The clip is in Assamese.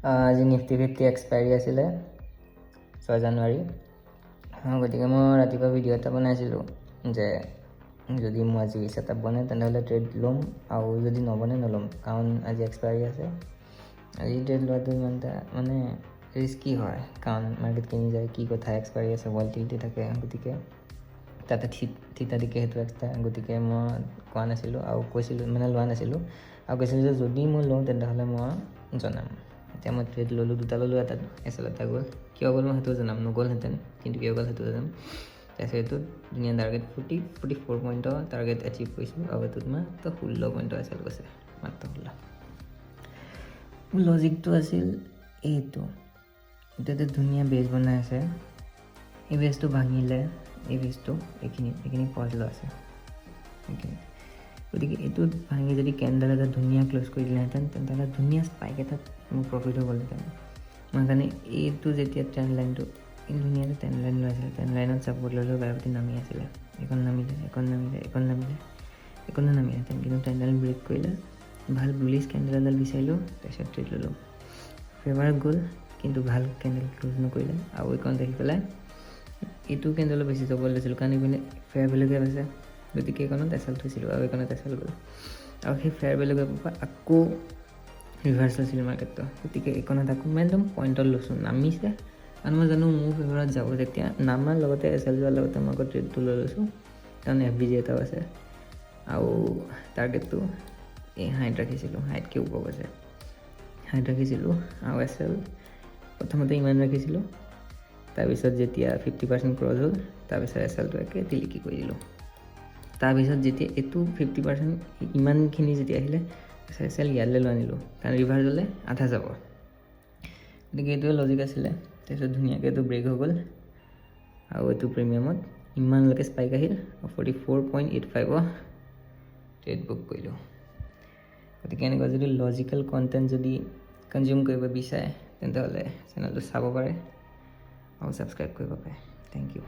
আজি নিফটি 50 এক্সপায়াৰী আছিলে 6 জানুৱাৰী গতিকে মই ৰাতিপুৱা ভিডিঅ' এটা বনাইছিলোঁ যে যদি মোৰ আজি ছেটআপ বনে তেনেহ'লে ট্ৰেড ল'ম আৰু যদি নবনে নল'ম কাৰণ আজি এক্সপায়াৰী আছে আজি ট্ৰেড লোৱাটো ইমান এটা মানে ৰিস্কি হয় কাৰণ মাৰ্কেট কিনি যায় কি কথা এক্সপায়াৰী আছে ভলটিলিটি থাকে গতিকে তাতে থিতাদিকে সেইটো এক্সট্ৰা গতিকে মই কোৱা নাছিলোঁ আৰু কৈছিলোঁ মানে লোৱা নাছিলোঁ আৰু কৈছিলোঁ যে যদি মই লওঁ তেনেহ'লে মই জনাম এতিয়া মই ট্ৰেড ল'লোঁ দুটা ল'লোঁ এটাত এছএল এটা গ'ল কিয় গ'ল মই সেইটো জনাম নগ'লহেঁতেন কিন্তু কিয় গ'ল সেইটো জনাম তাৰপিছত এইটোত ধুনীয়া টাৰ্গেট 44 পইণ্টৰ টাৰ্গেট এচিভ কৰিছোঁ আৰু এইটোত মাত্ৰ 16 পইণ্টৰ এছএল গৈছে মাত্ৰ 16 মোৰ লজিকটো আছিল এইটো এতিয়াতে ধুনীয়া বেজ বনাই আছে এই বেজটো ভাঙিলে এই বেজটো এইখিনি পজ লৈ আছে এইখিনি গতিকে এইটোত ভাঙি যদি কেণ্ডেল এটা ধুনীয়া ক্ল'জ কৰি দিলেহেঁতেন তেন্তে ধুনীয়া স্পাইক এটাত মোৰ প্ৰফিট হৈ গ'লহেঁতেন মই কাৰণে এইটো যেতিয়া ট্ৰেণ্ড লাইনটো এই ধুনীয়াকৈ ট্ৰেণ্ড লাইন লৈ আছিলে ট্ৰেণ্ড লাইনত ছাপৰ্ট লৈ লৈ বাৰপতি নামি আছিলে এইখন নামিলেহেঁতেন কিন্তু ট্ৰেণ্ড লাইন ব্ৰেক কৰিলে ভাল বুলিছ কেণ্ডেল এডাল বিচাৰিলোঁ তাৰপিছত ট্ৰেড ল'লোঁ ফেভাৰত গ'ল কিন্তু ভাল কেণ্ডেল ক্ল'জ নকৰিলে আৰু এইখন দেখি পেলাই এইটো কেণ্ডেলো বেছি যাব লৈছিলোঁ কাৰণ এইপিনে ফেয়াৰ ভেলু গেপ আছে গতিকে এইখনত এছএল থৈছিলোঁ আৰু এইখনত এছএল গ'ল আৰু সেই ফেয়াৰ ভেলু গেপৰ পৰা আকৌ ৰিভাৰ্চ হৈছিল মাৰ্কেটটো গতিকে এইখনত আকৌ মই একদম পইণ্টত লৈছোঁ নামিছে কাৰণ মই জানো মোৰ ফেভাৰত যাব তেতিয়া নামাৰ লগতে এছএল যোৱাৰ লগতে মই আকৌ ট্ৰেডটো লৈ লৈছোঁ কাৰণ FBG এটাও আছে আৰু টাৰ্গেটটো এই হাইট ৰাখিছিলোঁ হাইটকৈ ওপৰ গৈছে হাইট ৰাখিছিলোঁ আৰু এছএল প্ৰথমতে ইমান ৰাখিছিলোঁ তাৰপিছত যেতিয়া 50% ক্ৰছ হ'ল তাৰপিছত এছএলটো একে টিলিকি কৰি দিলোঁ তাৰপিছত যেতিয়া এইটো 50% ইমানখিনি যেতিয়া আহিলে এছএল ইয়ালৈ লৈ আনিলোঁ কাৰণ ৰিভাৰ্চ হ'লে আধা যাব গতিকে এইটোৱে লজিক আছিলে তাৰপিছত ধুনীয়াকৈ এইটো ব্ৰেক হৈ গ'ল আৰু এইটো প্ৰিমিয়ামত ইমানলৈকে স্পাইক আহিল 44.85 ট্ৰেড বুক কৰিলোঁ গতিকে এনেকুৱা যদি লজিকেল কণ্টেণ্ট যদি কনজিউম কৰিব বিচাৰে তেন্তে হ'লে চেনেলটো চাব পাৰে আৰু ছাবস্ক্ৰাইব কৰিব পাৰে থেংক ইউ